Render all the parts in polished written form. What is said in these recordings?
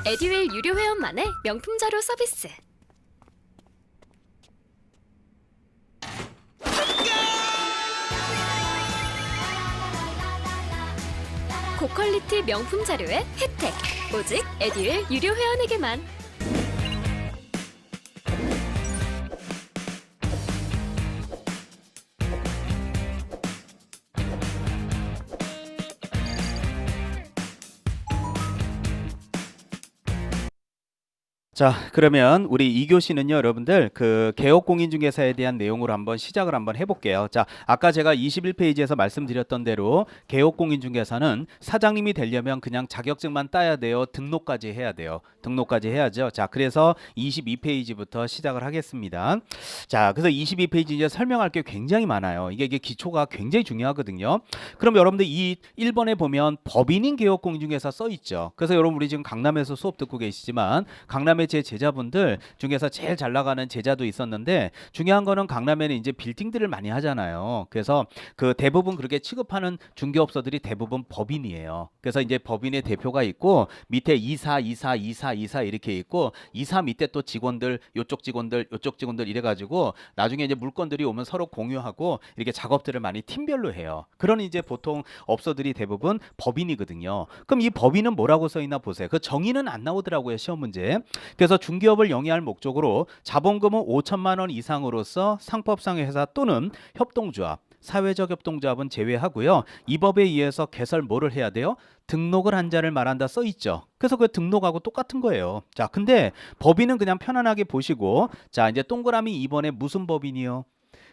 에듀윌 유료 회원만의 명품 자료 서비스. 고퀄리티 명품 자료의 혜택. 오직 에듀윌 유료 회원에게만. 자, 그러면 우리 2교시는요, 여러분들 그 개업공인중개사에 대한 내용으로 한번 시작을 한번 해볼게요. 자, 아까 제가 21페이지에서 말씀드렸던 대로 개업공인중개사는 사장님이 되려면 그냥 자격증만 따야 돼요. 등록까지 해야 돼요. 등록까지 해야죠. 자, 그래서 22페이지부터 시작을 하겠습니다. 자, 그래서 22페이지 이제 설명할 게 굉장히 많아요. 이게 기초가 굉장히 중요하거든요. 그럼 여러분들 이 1번에 보면 법인인 개업공인중개사 써 있죠. 그래서 여러분 우리 지금 강남에서 수업 듣고 계시지만 강남의 제 제자분들 중에서 제일 잘 나가는 제자도 있었는데 중요한 거는 강남에는 이제 빌딩들을 많이 하잖아요. 그래서 그 대부분 그렇게 취급하는 중개업소들이 대부분 법인이에요. 그래서 이제 법인의 대표가 있고 밑에 이사 이렇게 있고 이사 밑에 또 직원들 요쪽 직원들 이래가지고 나중에 이제 물건들이 오면 서로 공유하고 이렇게 작업들을 많이 팀별로 해요. 그런 이제 보통 업소들이 대부분 법인이거든요. 그럼 이 법인은 뭐라고 써 있나 보세요. 그 정의는 안 나오더라고요, 시험 문제. 그래서 중개업을 영위할 목적으로 자본금은 5천만 원 이상으로서 상법상의 회사 또는 협동조합, 사회적 협동조합은 제외하고요. 이 법에 의해서 개설 뭐를 해야 돼요? 등록을 한 자를 말한다 써 있죠. 그래서 그 등록하고 똑같은 거예요. 자, 근데 법인은 그냥 편안하게 보시고 자, 이제 동그라미 2번에 무슨 법인이요?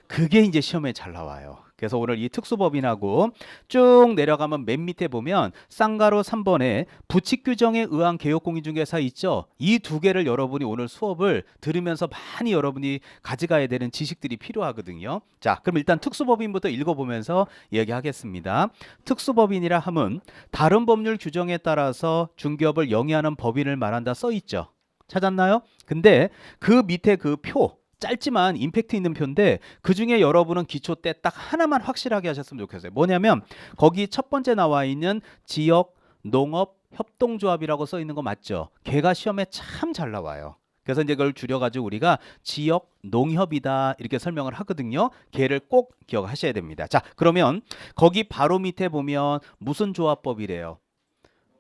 그게 이제 시험에 잘 나와요. 그래서 오늘 이 특수법인하고 쭉 내려가면 맨 밑에 보면 쌍가로 3번에 부칙 규정에 의한 개업공인중개사 있죠. 이 두 개를 여러분이 오늘 수업을 들으면서 많이 여러분이 가져가야 되는 지식들이 필요하거든요. 자, 그럼 일단 특수법인부터 읽어보면서 얘기하겠습니다. 특수법인이라 함은 다른 법률 규정에 따라서 중개업을 영위하는 법인을 말한다 써 있죠. 찾았나요? 근데 그 밑에 그 표 짧지만 임팩트 있는 표인데 그 중에 여러분은 기초 때 딱 하나만 확실하게 하셨으면 좋겠어요. 뭐냐면 거기 첫 번째 나와 있는 지역 농업 협동조합이라고 써 있는 거 맞죠? 걔가 시험에 참 잘 나와요. 그래서 이제 그걸 줄여가지고 우리가 지역 농협이다 이렇게 설명을 하거든요. 걔를 꼭 기억하셔야 됩니다. 자, 그러면 거기 바로 밑에 보면 무슨 조합법이래요?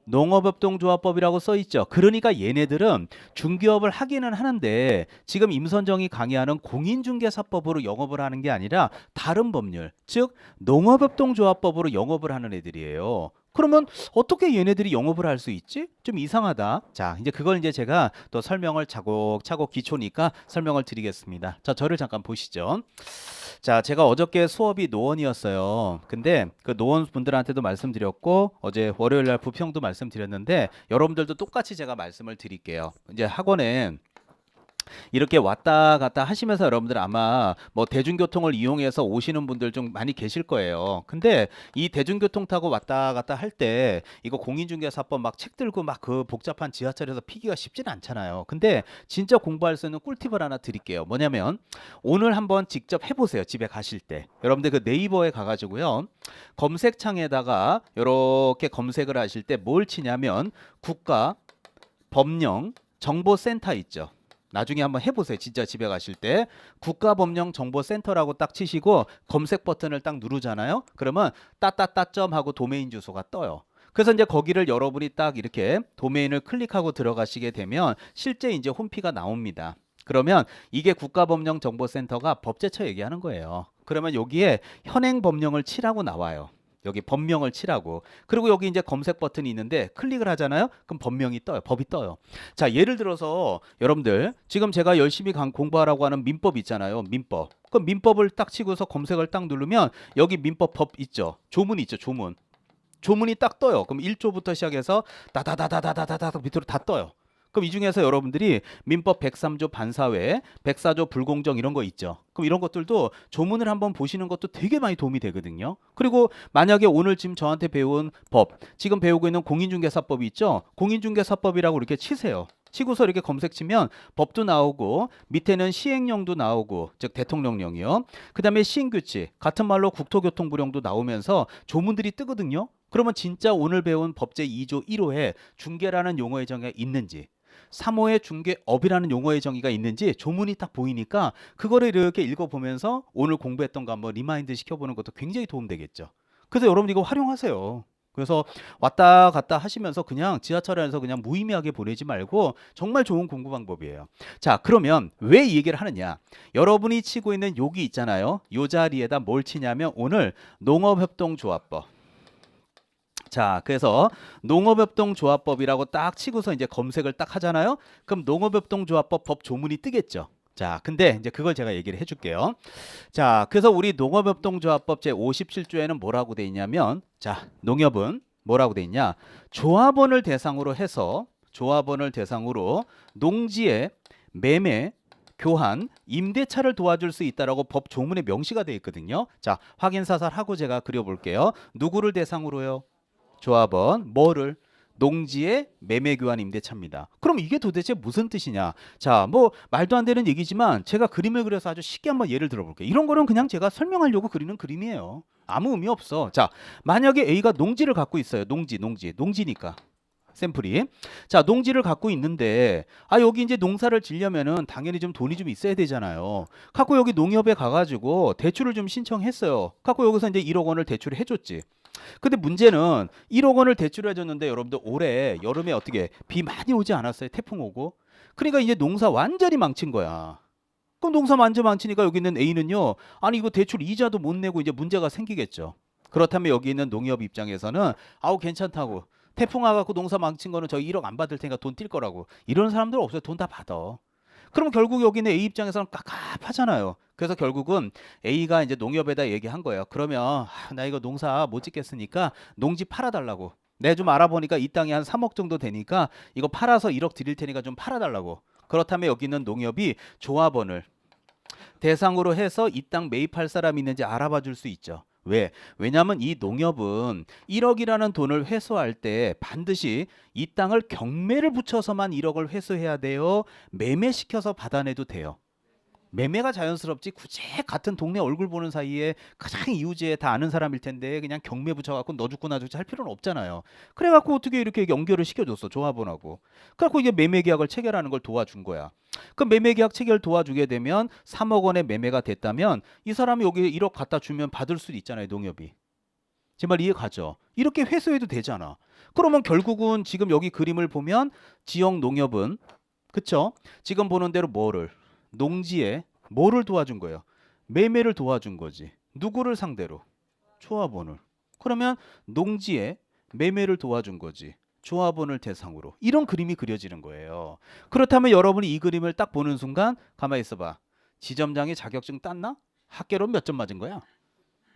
농업협동조합법이라고 써 있죠. 그러니까 얘네들은 중개업을 하기는 하는데 지금 임선정이 강의하는 공인중개사법으로 영업을 하는 게 아니라 다른 법률, 즉 농업협동조합법으로 영업을 하는 애들이에요. 그러면 어떻게 얘네들이 영업을 할 수 있지? 좀 이상하다. 자, 이제 그걸 이제 제가 또 설명을 차곡차곡 기초니까 설명을 드리겠습니다. 자, 저를 잠깐 보시죠. 자, 제가 어저께 수업이 노원이었어요. 근데 그 노원 분들한테도 말씀드렸고 어제 월요일 날 부평도 말씀드렸는데 여러분들도 똑같이 제가 말씀을 드릴게요. 이제 학원에 이렇게 왔다 갔다 하시면서 여러분들 아마 뭐 대중교통을 이용해서 오시는 분들 좀 많이 계실 거예요. 근데 이 대중교통 타고 왔다 갔다 할 때 이거 공인중개사법 막 책 들고 막 그 복잡한 지하철에서 피기가 쉽지는 않잖아요. 근데 진짜 공부할 수 있는 꿀팁을 하나 드릴게요. 뭐냐면 오늘 한번 직접 해보세요. 집에 가실 때. 여러분들 그 네이버에 가가지고요. 검색창에다가 이렇게 검색을 하실 때 뭘 치냐면 국가 법령 정보센터 있죠. 나중에 한번 해보세요. 진짜 집에 가실 때 국가법령정보센터라고 딱 치시고 검색 버튼을 딱 누르잖아요. 그러면 따따따점 하고 도메인 주소가 떠요. 그래서 이제 거기를 여러분이 딱 이렇게 도메인을 클릭하고 들어가시게 되면 실제 이제 홈피가 나옵니다. 그러면 이게 국가법령정보센터가 법제처 얘기하는 거예요. 그러면 여기에 현행 법령을 치라고 나와요. 여기 법명을 치라고. 그리고 여기 이제 검색 버튼이 있는데 클릭을 하잖아요. 그럼 법명이 떠요. 법이 떠요. 자, 예를 들어서 여러분들 지금 제가 열심히 공부하라고 하는 민법 있잖아요. 민법. 그럼 민법을 딱 치고서 검색을 딱 누르면 여기 민법 법 있죠. 조문 있죠. 조문. 조문이 딱 떠요. 그럼 1조부터 시작해서 다다다다다다다다 밑으로 다 떠요. 그럼 이 중에서 여러분들이 민법 103조 반사회, 104조 불공정 이런 거 있죠. 그럼 이런 것들도 조문을 한번 보시는 것도 되게 많이 도움이 되거든요. 그리고 만약에 오늘 지금 저한테 배운 법, 지금 배우고 있는 공인중개사법이 있죠. 공인중개사법이라고 이렇게 치세요. 치고서 이렇게 검색 치면 법도 나오고 밑에는 시행령도 나오고 즉 대통령령이요. 그 다음에 시행규칙 같은 말로 국토교통부령도 나오면서 조문들이 뜨거든요. 그러면 진짜 오늘 배운 법제 2조 1호에 중개라는 용어의 정의가 있는지 3호에 중개업이라는 용어의 정의가 있는지 조문이 딱 보이니까 그거를 이렇게 읽어보면서 오늘 공부했던 거 한번 리마인드 시켜보는 것도 굉장히 도움되겠죠. 그래서 여러분 이거 활용하세요. 그래서 왔다 갔다 하시면서 그냥 지하철 안에서 그냥 무의미하게 보내지 말고 정말 좋은 공부 방법이에요. 자, 그러면 왜 이 얘기를 하느냐? 여러분이 치고 있는 여기 있잖아요. 요 자리에다 뭘 치냐면 오늘 농업협동조합법. 자, 그래서 농업협동조합법이라고 딱 치고서 이제 검색을 딱 하잖아요. 그럼 농업협동조합법 법 조문이 뜨겠죠. 자, 근데 이제 그걸 제가 얘기를 해줄게요. 자, 그래서 우리 농업협동조합법 제 57조에는 뭐라고 돼 있냐면, 자, 농협은 뭐라고 돼 있냐? 조합원을 대상으로 해서 농지의 매매, 교환, 임대차를 도와줄 수 있다라고 법 조문에 명시가 돼 있거든요. 자, 확인 사살하고 제가 그려볼게요. 누구를 대상으로요? 조합원, 뭐를? 농지의 매매 교환 임대차입니다. 그럼 이게 도대체 무슨 뜻이냐? 자, 뭐 말도 안 되는 얘기지만 제가 그림을 그려서 아주 쉽게 한번 예를 들어볼게요. 이런 거는 그냥 제가 설명하려고 그리는 그림이에요. 아무 의미 없어. 자, 만약에 A가 농지를 갖고 있어요. 농지니까. 샘플이. 자, 농지를 갖고 있는데 여기 이제 농사를 지려면은 당연히 좀 돈이 좀 있어야 되잖아요. 갖고 여기 농협에 가가지고 대출을 좀 신청했어요. 갖고 여기서 이제 1억 원을 대출을 해줬지. 근데 문제는 1억 원을 대출해 줬는데 여러분들 올해 여름에 어떻게 비 많이 오지 않았어요? 태풍 오고. 그러니까 이제 농사 완전히 망친 거야. 그럼 농사 완전 망치니까 여기 있는 A는요. 아니 이거 대출 이자도 못 내고 이제 문제가 생기겠죠. 그렇다면 여기 있는 농협 입장에서는 아우 괜찮다고. 태풍 와갖고 농사 망친 거는 저희 1억 안 받을 테니까 돈 뛸 거라고. 이런 사람들 없어요. 돈 다 받아. 그럼 결국 여기는 A 입장에서는 깝깝하잖아요. 그래서 결국은 A가 이제 농협에다 얘기한 거예요. 그러면 나 이거 농사 못 짓겠으니까 농지 팔아달라고. 내가 좀 알아보니까 이 땅이 한 3억 정도 되니까 이거 팔아서 1억 드릴 테니까 좀 팔아달라고. 그렇다면 여기는 농협이 조합원을 대상으로 해서 이 땅 매입할 사람이 있는지 알아봐 줄 수 있죠. 왜? 왜냐하면 이 농협은 1억이라는 돈을 회수할 때 반드시 이 땅을 경매를 붙여서만 1억을 회수해야 돼요. 매매시켜서 받아내도 돼요. 매매가 자연스럽지 굳이 같은 동네 얼굴 보는 사이에 가장 이웃에 다 아는 사람일 텐데 그냥 경매 붙여갖고 너 죽고 나 죽지 할 필요는 없잖아요. 그래갖고 어떻게 이렇게 연결을 시켜줬어 조합원하고. 그래갖고 이게 매매 계약을 체결하는 걸 도와준 거야. 그 매매 계약 체결 도와주게 되면 3억 원의 매매가 됐다면 이 사람이 여기 1억 갖다 주면 받을 수도 있잖아요 농협이. 제 말 이해 가죠? 이렇게 회수해도 되잖아. 그러면 결국은 지금 여기 그림을 보면 지역 농협은 그쵸? 지금 보는 대로 뭐를? 농지에 뭐를 도와준 거예요? 매매를 도와준 거지. 누구를 상대로? 조합원을. 그러면 농지에 매매를 도와준 거지. 조합원을 대상으로. 이런 그림이 그려지는 거예요. 그렇다면 여러분이 이 그림을 딱 보는 순간 가만히 있어봐. 지점장이 자격증 땄나? 학계론 몇 점 맞은 거야?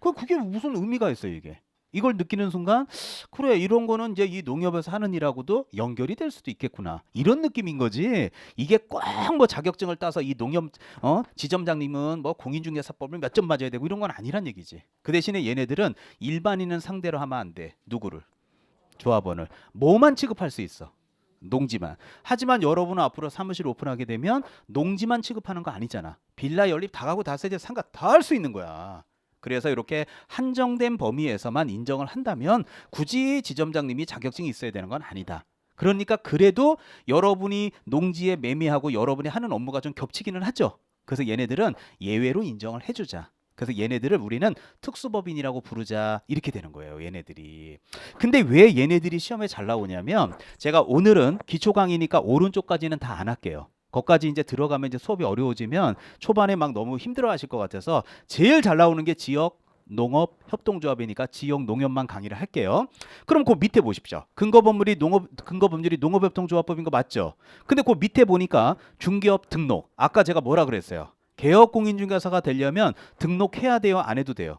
그게 무슨 의미가 있어요 이게? 이걸 느끼는 순간 그래 이런 거는 이제 이 농협에서 하는 일하고도 연결이 될 수도 있겠구나 이런 느낌인 거지. 이게 꼭 뭐 자격증을 따서 이 농협 지점장님은 뭐 공인중개사법을 몇 점 맞아야 되고 이런 건 아니란 얘기지. 그 대신에 얘네들은 일반인은 상대로 하면 안 돼. 누구를? 조합원을. 뭐만 취급할 수 있어? 농지만. 하지만 여러분은 앞으로 사무실 오픈하게 되면 농지만 취급하는 거 아니잖아. 빌라 연립 다가구 다세대 상가 다 할 수 있는 거야. 그래서 이렇게 한정된 범위에서만 인정을 한다면 굳이 지점장님이 자격증이 있어야 되는 건 아니다. 그러니까 그래도 여러분이 농지에 매매하고 여러분이 하는 업무가 좀 겹치기는 하죠. 그래서 얘네들은 예외로 인정을 해주자. 그래서 얘네들을 우리는 특수법인이라고 부르자 이렇게 되는 거예요. 얘네들이. 근데 왜 얘네들이 시험에 잘 나오냐면 제가 오늘은 기초 강의니까 오른쪽까지는 다 안 할게요. 거기까지 이제 들어가면 이제 수업이 어려워지면 초반에 막 너무 힘들어하실 것 같아서 제일 잘 나오는 게 지역 농업 협동조합이니까 지역 농협만 강의를 할게요. 그럼 그 밑에 보십시오. 근거법률이 농업협동조합법인 거 맞죠? 근데 그 밑에 보니까 중개업 등록. 아까 제가 뭐라 그랬어요? 개업공인중개사가 되려면 등록해야 돼요? 안 해도 돼요?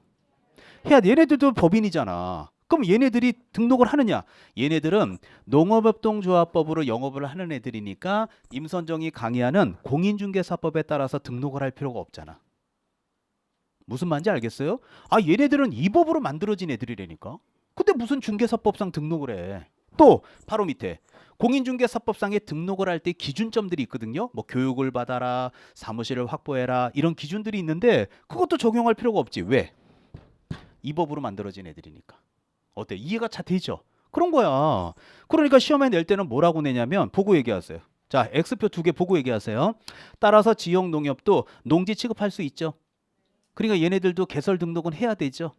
해야 돼. 얘네들도 법인이잖아. 그럼 얘네들이 등록을 하느냐? 얘네들은 농업협동조합법으로 영업을 하는 애들이니까 임선정이 강의하는 공인중개사법에 따라서 등록을 할 필요가 없잖아. 무슨 말인지 알겠어요? 얘네들은 이 법으로 만들어진 애들이라니까. 근데 무슨 중개사법상 등록을 해? 또 바로 밑에 공인중개사법상에 등록을 할 때 기준점들이 있거든요. 뭐 교육을 받아라, 사무실을 확보해라 이런 기준들이 있는데 그것도 적용할 필요가 없지. 왜? 이 법으로 만들어진 애들이니까. 어때? 이해가 잘 되죠? 그런 거야. 그러니까 시험에 낼 때는 뭐라고 내냐면 보고 얘기하세요. 자, X표 두 개 보고 얘기하세요. 따라서 지역 농협도 농지 취급할 수 있죠. 그러니까 얘네들도 개설 등록은 해야 되죠.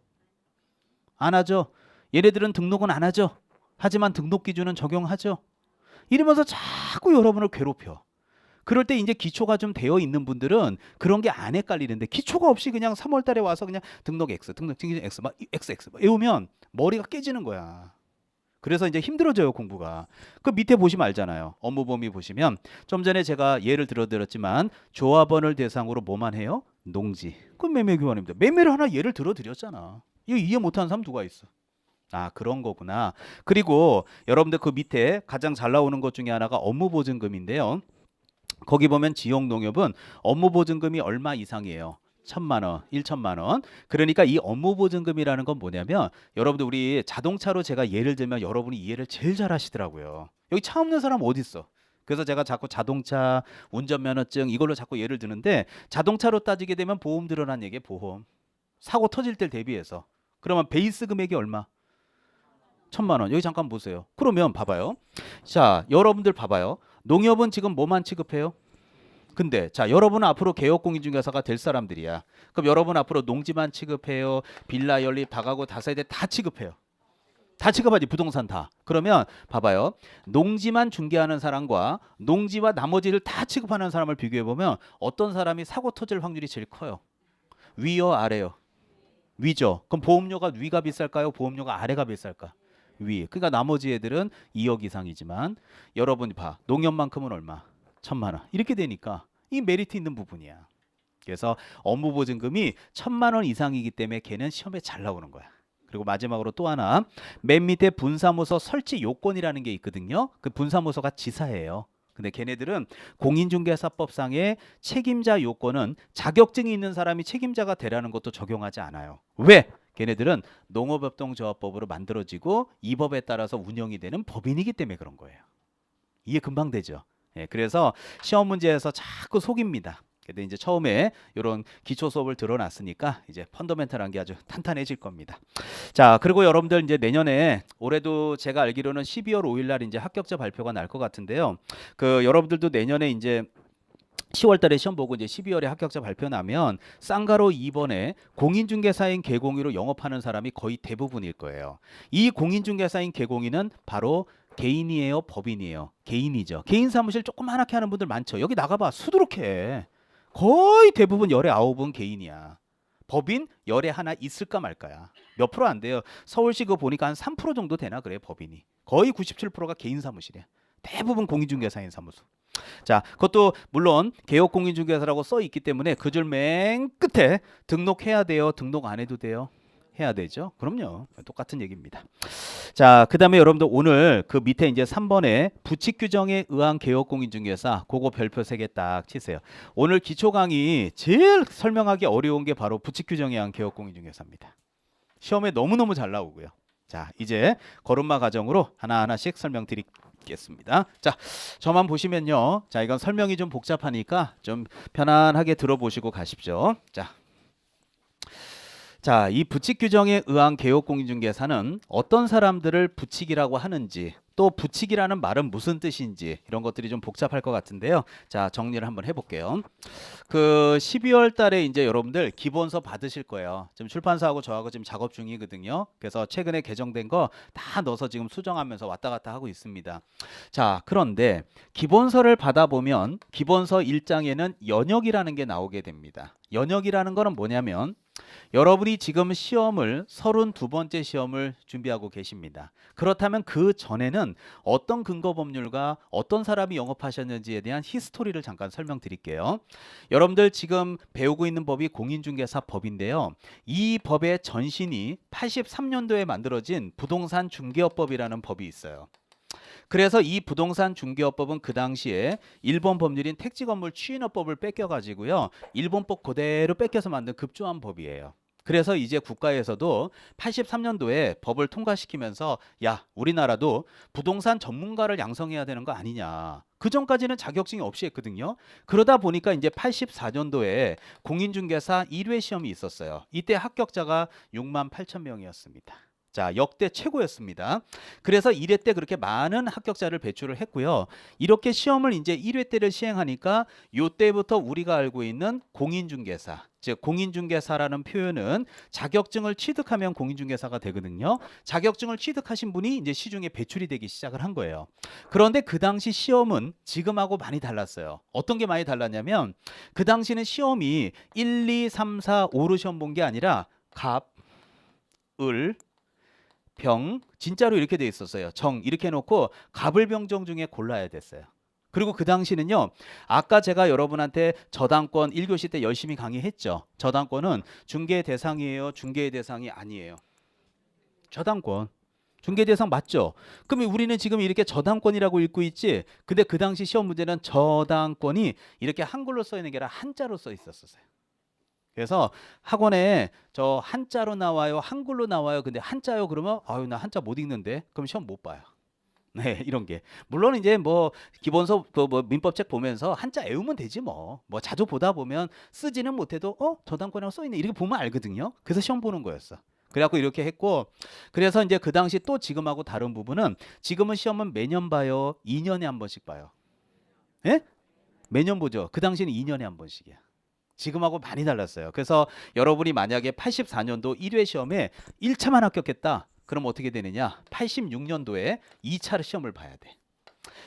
안 하죠. 얘네들은 등록은 안 하죠. 하지만 등록 기준은 적용하죠. 이러면서 자꾸 여러분을 괴롭혀. 그럴 때 이제 기초가 좀 되어 있는 분들은 그런 게 안 헷갈리는데 기초가 없이 그냥 3월 달에 와서 그냥 등록 X, 등록 기준 X, 막 XX 막 외우면 머리가 깨지는 거야. 그래서 이제 힘들어져요, 공부가. 그 밑에 보시면 알잖아요. 업무 범위 보시면 좀 전에 제가 예를 들어드렸지만 조합원을 대상으로 뭐만 해요? 농지. 그건 매매 교환입니다. 매매를 하나 예를 들어드렸잖아. 이거 이해 못하는 사람 누가 있어? 아, 그런 거구나. 그리고 여러분들 그 밑에 가장 잘 나오는 것 중에 하나가 업무보증금인데요. 거기 보면 지역농협은 업무보증금이 얼마 이상이에요? 1,000만 원, 1천만 원. 그러니까 이 업무보증금이라는 건 뭐냐면 여러분들 우리 자동차로 제가 예를 들면 여러분이 이해를 제일 잘 하시더라고요. 여기 차 없는 사람 어디 있어? 그래서 제가 자꾸 자동차, 운전면허증 이걸로 자꾸 예를 드는데 자동차로 따지게 되면 보험 들어난 얘기예요. 보험. 사고 터질 때 대비해서. 그러면 베이스 금액이 얼마? 1,000만 원. 여기 잠깐 보세요. 그러면 봐봐요. 자, 여러분들 봐봐요. 농협은 지금 뭐만 취급해요? 근데 자, 여러분은 앞으로 개업공인중개사가 될 사람들이야. 그럼 여러분 앞으로 농지만 취급해요? 빌라 연립 다가구 다세대 다 취급해요. 다 취급하지, 부동산 다. 그러면 봐봐요. 농지만 중개하는 사람과 농지와 나머지를 다 취급하는 사람을 비교해 보면 어떤 사람이 사고 터질 확률이 제일 커요? 위요, 아래요? 위죠. 그럼 보험료가 위가 비쌀까요? 보험료가 아래가 비쌀까? 위. 그러니까 나머지 애들은 2억 이상이지만 여러분이 봐. 농협만큼은 얼마? 1,000만 원. 이렇게 되니까 이 메리트 있는 부분이야. 그래서 업무보증금이 1,000만 원 이상이기 때문에 걔는 시험에 잘 나오는 거야. 그리고 마지막으로 또 하나, 맨 밑에 분사무소 설치 요건이라는 게 있거든요. 그 분사무소가 지사예요. 근데 걔네들은 공인중개사법상의 책임자 요건은 자격증이 있는 사람이 책임자가 되라는 것도 적용하지 않아요. 왜? 걔네들은 농업협동조합법으로 만들어지고 이 법에 따라서 운영이 되는 법인이기 때문에 그런 거예요. 이해 금방 되죠? 예, 그래서 시험 문제에서 자꾸 속입니다. 근데 이제 처음에 이런 기초 수업을 들어놨으니까 이제 펀더멘탈한 게 아주 탄탄해질 겁니다. 자, 그리고 여러분들 이제 내년에 올해도 제가 알기로는 12월 5일 날 이제 합격자 발표가 날 것 같은데요. 그 여러분들도 내년에 이제 10월 달에 시험 보고 이제 12월에 합격자 발표 나면 쌍가로 2번에 공인중개사인 개공의로 영업하는 사람이 거의 대부분일 거예요. 이 공인중개사인 개공의는 바로 개인이에요, 법인이에요? 개인이죠. 개인 사무실 조그맣게 하는 분들 많죠. 여기 나가봐, 수두룩해. 거의 대부분 열에 9은 개인이야. 법인 열에 하나 있을까 말까야. 몇 프로 안 돼요. 서울시 그거 보니까 한 3% 정도 되나 그래, 법인이. 거의 97%가 개인 사무실이야. 대부분 공인중개사인 사무소. 자, 그것도 물론 개업공인중개사라고 써 있기 때문에 그 줄 맨 끝에 등록해야 돼요, 등록 안 해도 돼요? 해야 되죠. 그럼요. 똑같은 얘기입니다. 자, 그다음에 여러분들 오늘 그 밑에 이제 3번에 부칙 규정에 의한 개업공인중개사 그거 별표 3개 딱 치세요. 오늘 기초 강의 제일 설명하기 어려운 게 바로 부칙 규정에 의한 개업공인중개사입니다. 시험에 너무너무 잘 나오고요. 자, 이제 걸음마 과정으로 하나하나씩 설명드리겠습니다. 자, 저만 보시면요. 자, 이건 설명이 좀 복잡하니까 좀 편안하게 들어보시고 가십시오. 자, 이 부칙 규정에 의한 개업공인중개사는 어떤 사람들을 부칙이라고 하는지, 또 부칙이라는 말은 무슨 뜻인지 이런 것들이 좀 복잡할 것 같은데요. 자, 정리를 한번 해볼게요. 그 12월 달에 이제 여러분들 기본서 받으실 거예요. 지금 출판사하고 저하고 지금 작업 중이거든요. 그래서 최근에 개정된 거 다 넣어서 지금 수정하면서 왔다 갔다 하고 있습니다. 자, 그런데 기본서를 받아보면 기본서 1장에는 연역이라는 게 나오게 됩니다. 연역이라는 거는 뭐냐면 여러분이 지금 시험을 32번째 시험을 준비하고 계십니다. 그렇다면 그 전에는 어떤 근거 법률과 어떤 사람이 영업하셨는지에 대한 히스토리를 잠깐 설명드릴게요. 여러분들 지금 배우고 있는 법이 공인중개사법인데요. 이 법의 전신이 83년도에 만들어진 부동산 중개업법이라는 법이 있어요. 그래서 이 부동산 중개업법은 그 당시에 일본 법률인 택지건물 추인업법을 뺏겨가지고요. 일본법 그대로 뺏겨서 만든 급조한 법이에요. 그래서 이제 국가에서도 83년도에 법을 통과시키면서 야, 우리나라도 부동산 전문가를 양성해야 되는 거 아니냐. 그 전까지는 자격증이 없이 했거든요. 그러다 보니까 이제 84년도에 공인중개사 1회 시험이 있었어요. 이때 합격자가 6만 8천 명이었습니다. 자, 역대 최고였습니다. 그래서 1회 때 그렇게 많은 합격자를 배출을 했고요. 이렇게 시험을 이제 1회 때를 시행하니까 요때부터 우리가 알고 있는 공인중개사, 즉 공인중개사라는 표현은 자격증을 취득하면 공인중개사가 되거든요. 자격증을 취득하신 분이 이제 시중에 배출이 되기 시작을 한 거예요. 그런데 그 당시 시험은 지금하고 많이 달랐어요. 어떤 게 많이 달랐냐면 그 당시는 시험이 1, 2, 3, 4, 5로 시험 본 게 아니라 갑, 을, 병, 진짜로 이렇게 돼 있었어요. 정 이렇게 해놓고 갑을병정 중에 골라야 됐어요. 그리고 그 당시는요, 아까 제가 여러분한테 저당권 1교시 때 열심히 강의했죠. 저당권은 중개 대상이에요, 중개 대상이 아니에요? 저당권. 중개 대상 맞죠? 그러면 우리는 지금 이렇게 저당권이라고 읽고 있지. 근데 그 당시 시험 문제는 저당권이 이렇게 한글로 써 있는 게 아니라 한자로 써 있었어요. 그래서 학원에 저 한자로 나와요, 한글로 나와요. 근데 한자요 그러면 아유 나 한자 못 읽는데. 그럼 시험 못 봐요. 네, 이런 게. 물론 이제 뭐 기본서 뭐 민법책 보면서 한자 외우면 되지 뭐. 뭐 자주 보다 보면 쓰지는 못해도 저당권이라고 써 있네. 이렇게 보면 알거든요. 그래서 시험 보는 거였어. 그래갖고 이렇게 했고, 그래서 이제 그 당시 또 지금하고 다른 부분은 지금은 시험은 매년 봐요, 2년에 한 번씩 봐요. 예? 매년 보죠. 그 당시는 2년에 한 번씩이야. 지금하고 많이 달랐어요. 그래서 여러분이 만약에 84년도 1회 시험에 1차만 합격했다. 그럼 어떻게 되느냐? 86년도에 2차 시험을 봐야 돼.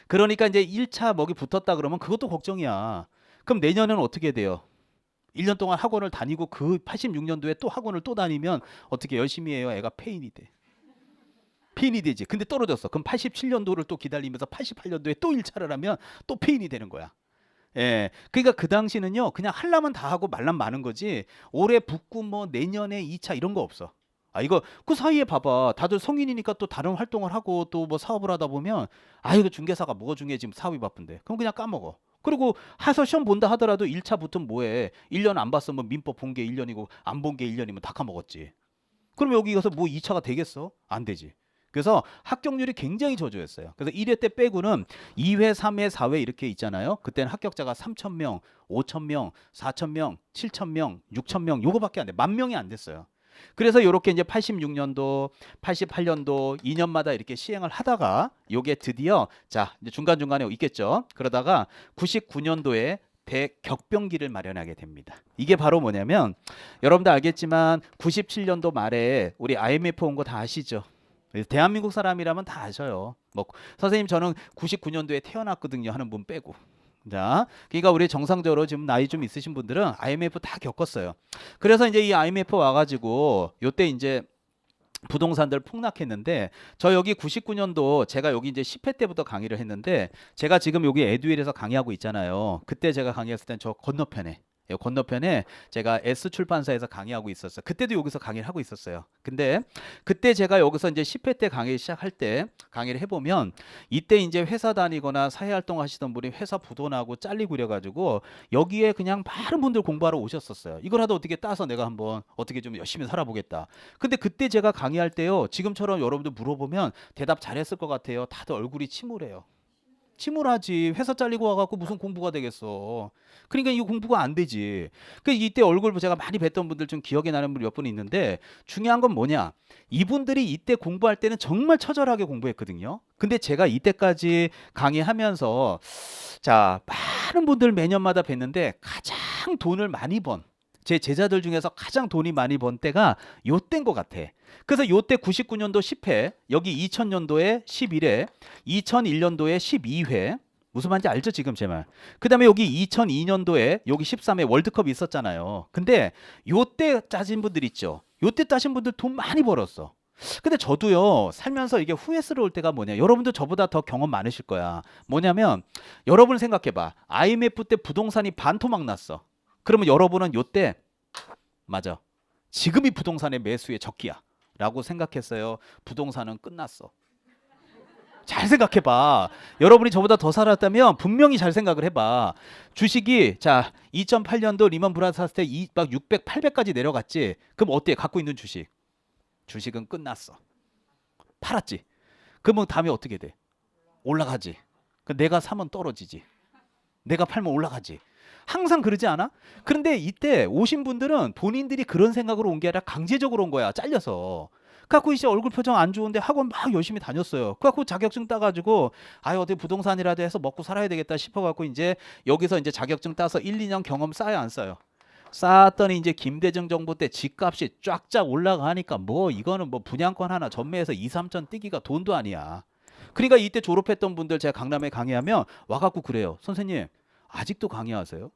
그러니까 이제 1차 먹이 붙었다 그러면 그것도 걱정이야. 그럼 내년에는 어떻게 돼요? 1년 동안 학원을 다니고 그 86년도에 또 학원을 또 다니면 어떻게 열심히 해요? 애가 페인이 돼. 페인이 되지. 근데 떨어졌어. 그럼 87년도를 또 기다리면서 88년도에 또 1차를 하면 또 페인이 되는 거야. 예. 그러니까 그 당시는요, 그냥 하려면 다 하고 말란 많은 거지, 올해 붙고 뭐 내년에 2차 이런 거 없어. 아, 이거 그 사이에 봐봐. 다들 성인이니까 또 다른 활동을 하고 또 뭐 사업을 하다 보면 아, 이거 중개사가 뭐가 중요해 지금 사업이 바쁜데. 그럼 그냥 까먹어. 그리고 해서 시험 본다 하더라도 1차 붙으면 뭐해? 1년 안 봤으면 민법 본 게 1년이고 안 본 게 1년이면 다 까먹었지. 그럼 여기 가서 뭐 2차가 되겠어? 안 되지. 그래서 합격률이 굉장히 저조했어요. 그래서 1회 때 빼고는 2회, 3회, 4회 이렇게 있잖아요. 그때는 합격자가 3,000명, 5,000명, 4,000명, 7,000명, 6,000명 요거밖에 안 돼. 10,000명이 안 됐어요. 그래서 이렇게 이제 86년도, 88년도 2년마다 이렇게 시행을 하다가 요게 드디어 자, 이제 중간중간에 있겠죠. 그러다가 99년도에 대격변기를 마련하게 됩니다. 이게 바로 뭐냐면 여러분들 알겠지만 97년도 말에 우리 IMF 온 거 다 아시죠? 대한민국 사람이라면 다 아셔요. 뭐 선생님 저는 99년도에 태어났거든요 하는 분 빼고. 자, 그러니까 우리 정상적으로 지금 나이 좀 있으신 분들은 IMF 다 겪었어요. 그래서 이제 이 IMF 와가지고 요때 이제 부동산들 폭락했는데, 저 여기 99년도 제가 여기 이제 10회 때부터 강의를 했는데, 제가 지금 여기 에듀윌에서 강의하고 있잖아요. 그때 제가 강의했을 땐 저 건너편에 제가 S 출판사에서 강의하고 있었어요. 그때도 여기서 강의를 하고 있었어요. 근데 그때 제가 여기서 이제 10회 때 강의 시작할 때 강의를 해보면, 이때 이제 회사 다니거나 사회활동 하시던 분이 회사 부도나고 잘리고 그래가지고 여기에 그냥 많은 분들 공부하러 오셨었어요. 이거라도 어떻게 따서 내가 한번 어떻게 좀 열심히 살아보겠다. 근데 그때 제가 강의할 때요, 지금처럼 여러분들 물어보면 대답 잘했을 것 같아요. 다들 얼굴이 침울해요. 침울하지. 회사 잘리고 와갖고 무슨 공부가 되겠어. 그러니까 이거 공부가 안 되지. 그 이때 얼굴 제가 많이 뵀던 분들 좀 기억에 나는 분 몇 분 있는데, 중요한 건 뭐냐? 이분들이 이때 공부할 때는 정말 처절하게 공부했거든요. 근데 제가 이때까지 강의하면서 자, 많은 분들 매년마다 뵀는데 가장 돈을 많이 번 제 제자들 중에서 가장 돈이 많이 번 때가 요때인 것 같아. 그래서 요때 99년도 10회, 여기 2000년도에 11회, 2001년도에 12회. 무슨 말인지 알죠 지금 제 말. 그 다음에 여기 2002년도에 여기 13회 월드컵 있었잖아요. 근데 요때 따진 분들 있죠. 요때 따신 분들 돈 많이 벌었어. 근데 저도요, 살면서 이게 후회스러울 때가 뭐냐, 여러분도 저보다 더 경험 많으실 거야. 뭐냐면 여러분 생각해봐. IMF 때 부동산이 반토막 났어. 그러면 여러분은 요때 맞아, 지금이 부동산의 매수의 적기야 라고 생각했어요? 부동산은 끝났어. 잘 생각해봐. 여러분이 저보다 더 살았다면 분명히 잘 생각을 해봐. 주식이 자 2008년도 리먼 브라더스 샀을 때 막 600, 800까지 내려갔지. 그럼 어때? 갖고 있는 주식은 끝났어. 팔았지. 그러면 다음에 어떻게 돼? 올라가지. 내가 사면 떨어지지. 내가 팔면 올라가지. 항상 그러지 않아? 그런데 이때 오신 분들은 본인들이 그런 생각으로 온 게 아니라 강제적으로 온 거야. 잘려서. 그래갖고 이제 얼굴 표정 안 좋은데 학원 막 열심히 다녔어요. 그래갖고 자격증 따가지고 아유 어디 부동산이라도 해서 먹고 살아야 되겠다 싶어갖고 이제 여기서 이제 자격증 따서 1, 2년 경험 쌓여 안 쌓여? 쌓았더니 이제 김대중 정부 때 집값이 쫙쫙 올라가니까 뭐 이거는 뭐 분양권 하나 전매해서 2, 3천 뛰기가 돈도 아니야. 그러니까 이때 졸업했던 분들 제가 강남에 강의하면 와갖고 그래요. 선생님 아직도 강의하세요?